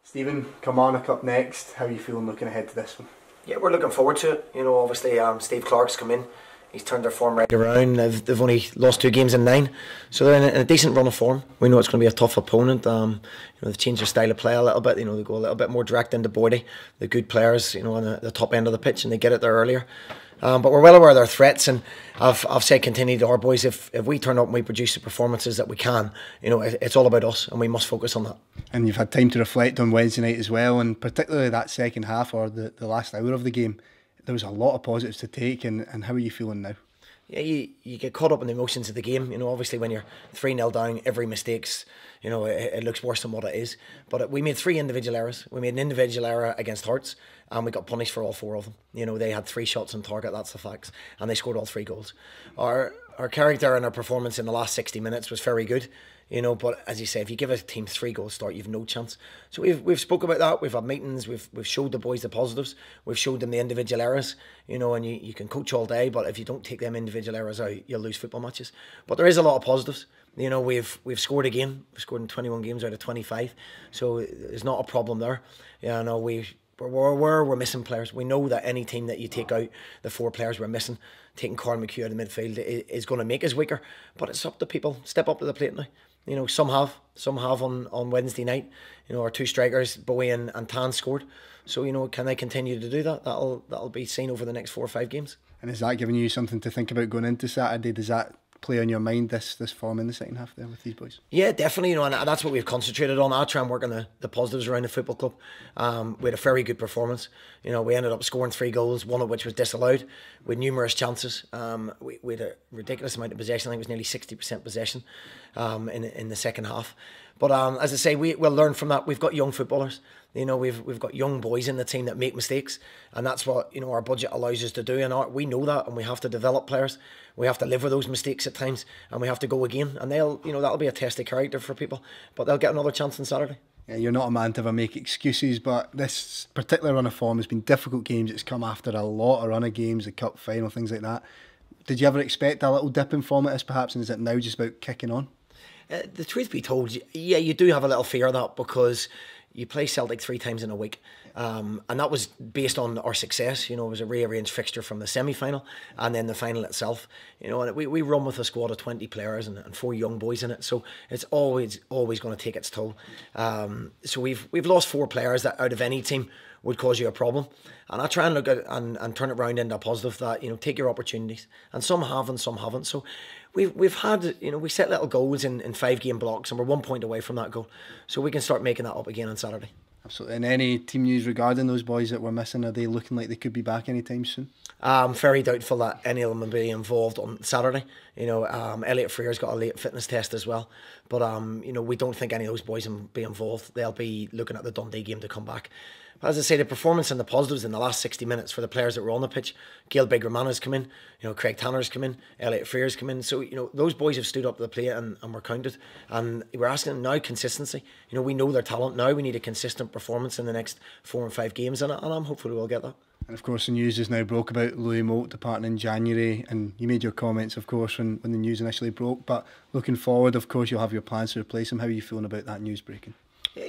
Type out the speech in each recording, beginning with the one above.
Stephen, Kilmarnock up next. How are you feeling looking ahead to this one? Yeah, we're looking forward to it. You know, obviously Steve Clarke's come in. He's turned their form right around. They've only lost 2 games in 9, so they're in a decent run of form. We know it's going to be a tough opponent. They've changed their style of play a little bit. They go a little bit more direct into Boydie. The good players, on the top end of the pitch, and they get it there earlier. But we're well aware of their threats, and I've said continually to our boys, if we turn up and we produce the performances that we can, it's all about us, and we must focus on that. And you've had time to reflect on Wednesday night as well, and particularly that second half or the last hour of the game. There was a lot of positives to take, and how are you feeling now? Yeah, you get caught up in the emotions of the game. Obviously when you're 3-0 down, every mistake's, it looks worse than what it is. But we made 3 individual errors. We made an individual error against Hearts, and we got punished for all 4 of them. They had 3 shots on target, that's the facts, and they scored all 3 goals. Our character and our performance in the last 60 minutes was very good. But as you say, if you give a team 3 goals start, you've no chance. So we've spoke about that. We've had meetings. We've showed the boys the positives. We've showed them the individual errors. And you can coach all day, but if you don't take them individual errors out, you'll lose football matches. But there is a lot of positives. We've scored again. We've scored in 21 games out of 25, so there's not a problem there. We're missing players. We know that any team that you take out the 4 players we're missing, taking Carl McHugh out of midfield is going to make us weaker. But it's up to people. Step up to the plate now. Some have on Wednesday night. Our 2 strikers, Bowie and Tan, scored. So can they continue to do that? That'll be seen over the next 4 or 5 games. And is that giving you something to think about going into Saturday? Does that play on your mind, this form in the second half there with these boys? Yeah, definitely. And that's what we've concentrated on. I try and work on the positives around the football club. We had a very good performance. We ended up scoring 3 goals, 1 of which was disallowed, with numerous chances. We had a ridiculous amount of possession. I think it was nearly 60% possession in the second half. But as I say, we'll learn from that. We've got young footballers. We've got young boys in the team that make mistakes, and that's what our budget allows us to do. And we know that, and we have to develop players. We have to live with those mistakes at times, and we have to go again. And that'll be a test of character for people, but they'll get another chance on Saturday. Yeah, you're not a man to ever make excuses, but this particular run of form has been difficult games. It's come after a lot of run of games, the cup final, things like that. Did you ever expect a little dip in form at this, perhaps, and is it now just about kicking on? The truth be told, yeah, you do have a little fear of that, because you play Celtic 3 times in a week, and that was based on our success. It was a rearranged fixture from the semi-final and then the final itself. And we run with a squad of 20 players and 4 young boys in it, so it's always going to take its toll. So we've lost 4 players that out of any team would cause you a problem. And I try and look at and turn it around into a positive, that take your opportunities, and some have and some haven't. So we've had we set little goals in 5-game blocks, and we're 1 point away from that goal, so we can start making that up again on Saturday. Absolutely. And any team news regarding those boys that we're missing? Are they looking like they could be back anytime soon? I'm very doubtful that any of them will be involved on Saturday. Elliot Frear's got a late fitness test as well, but we don't think any of those boys will be involved. They'll be looking at the Dundee game to come back. But as I say, the performance and the positives in the last 60 minutes for the players that were on the pitch. Gail Big-Romana's come in, Craig Tanner's come in, Elliot Frear's come in. So, those boys have stood up to the plate and were counted. And we're asking them now consistency. We know their talent now. We need a consistent performance in the next 4 and 5 games, and I'm hopeful we'll get that. And of course the news is now broke about Louis Moult departing in January, and you made your comments of course when the news initially broke, but looking forward of course you'll have your plans to replace him. How are you feeling about that news breaking?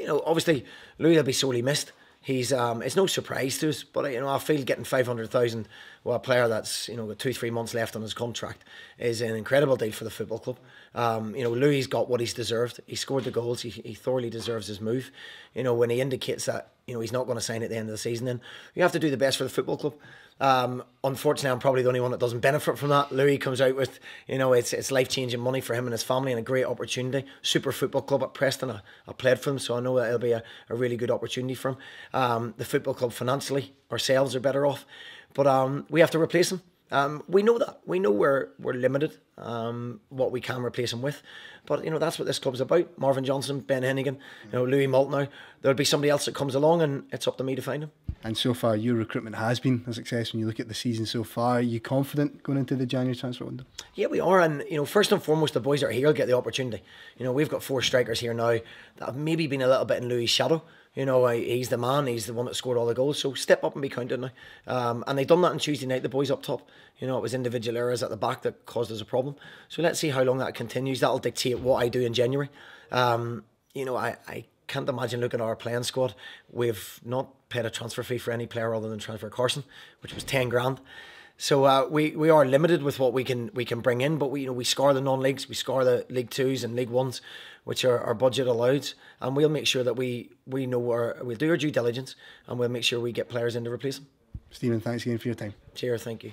Obviously Louis will be sorely missed. He's it's no surprise to us, but I feel getting 500,000, a player that's got 2-3 months left on his contract, is an incredible deal for the football club. Louis got what he's deserved. He scored the goals. He thoroughly deserves his move. When he indicates that he's not going to sign at the end of the season, then you have to do the best for the football club. Unfortunately, I'm probably the only one that doesn't benefit from that. Louis comes out with, it's life-changing money for him and his family, and a great opportunity. Super football club at Preston. I played for them, so I know that it'll be a really good opportunity for him. The football club financially, ourselves are better off, but we have to replace him. We know that. We know we're limited, what we can replace him with. But, that's what this club's about. Marvin Johnson, Ben Hennigan, Louis Moult now. There'll be somebody else that comes along, and it's up to me to find him. And so far, your recruitment has been a success when you look at the season so far. Are you confident going into the January transfer window? Yeah, we are. And, first and foremost, the boys that are here will get the opportunity. We've got 4 strikers here now that have maybe been a little bit in Louis' shadow. He's the man, he's the one that scored all the goals, so step up and be counted now. And they done that on Tuesday night, the boys up top. It was individual errors at the back that caused us a problem. So let's see how long that continues. That'll dictate what I do in January. I can't imagine looking at our playing squad. We've not paid a transfer fee for any player other than transfer Carson, which was 10 grand. So we are limited with what we can bring in, but we score the non-leagues, we score the League Twos and League Ones, which our budget allows, and we'll make sure that we know we'll do our due diligence, and we'll make sure we get players in to replace them. Stephen, thanks again for your time. Cheers, thank you.